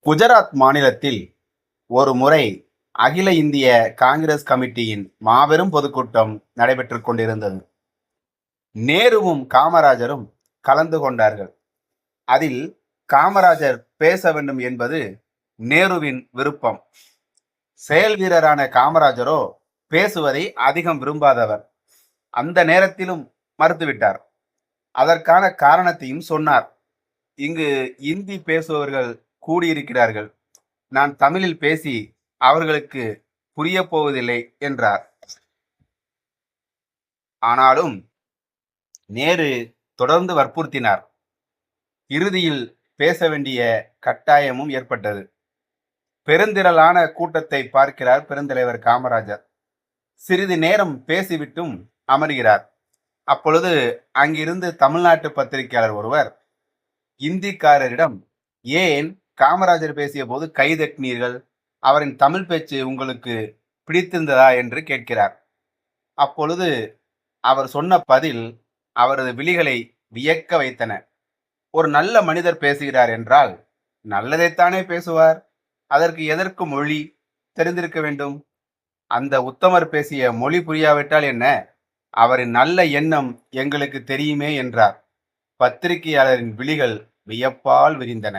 குஜராத் மாநிலத்தில் ஒரு முறை அகில இந்திய காங்கிரஸ் கமிட்டியின் மாபெரும் பொதுக்கூட்டம் நடைபெற்றுக் கொண்டிருந்தது. நேருவும் காமராஜரும் கலந்து கொண்டார்கள். அதில் காமராஜர் பேச வேண்டும் என்பது நேருவின் விருப்பம். செயல் வீரரான காமராஜரோ பேசுவதை அதிகம் விரும்பாதவர். அந்த நேரத்திலும் மறுத்துவிட்டார். அதற்கான காரணத்தையும் சொன்னார். இங்கு இந்தி பேசுபவர்கள் கூடியிருக்கிறார்கள். நான் தமிழில் பேசி அவர்களுக்கு புரிய போவதில்லை என்றார். ஆனாலும் நேரு தொடர்ந்து வற்புறுத்தினார். இறுதியில் பேச வேண்டிய கட்டாயமும் ஏற்பட்டது. பெருந்திரளான கூட்டத்தை பார்க்கிறார் பெருந்தலைவர் காமராஜர். சிறிது நேரம் பேசிவிட்டும் அமர்கிறார். அப்பொழுது அங்கிருந்து தமிழ்நாட்டு பத்திரிகையாளர் ஒருவர் இந்திக்காரரிடம், ஏன் காமராஜர் பேசிய போது கைதட்டினீர்கள்? அவரின் தமிழ் பேச்சு உங்களுக்கு பிடித்திருந்ததா என்று கேட்கிறார். அப்பொழுது அவர் சொன்ன பதில் அவரது விழிகளை வியக்க வைத்தன. ஒரு நல்ல மனிதர் பேசுகிறார் என்றால் நல்லதைத்தானே பேசுவார். அதற்கு எதற்கு மொழி தெரிந்திருக்க வேண்டும்? அந்த உத்தமர் பேசிய மொழி புரியாவிட்டால் என்ன? அவரின் நல்ல எண்ணம் எங்களுக்கு தெரியுமே என்றார். பத்திரிகையாளரின் விழிகள் வியப்பால் விரிந்தன.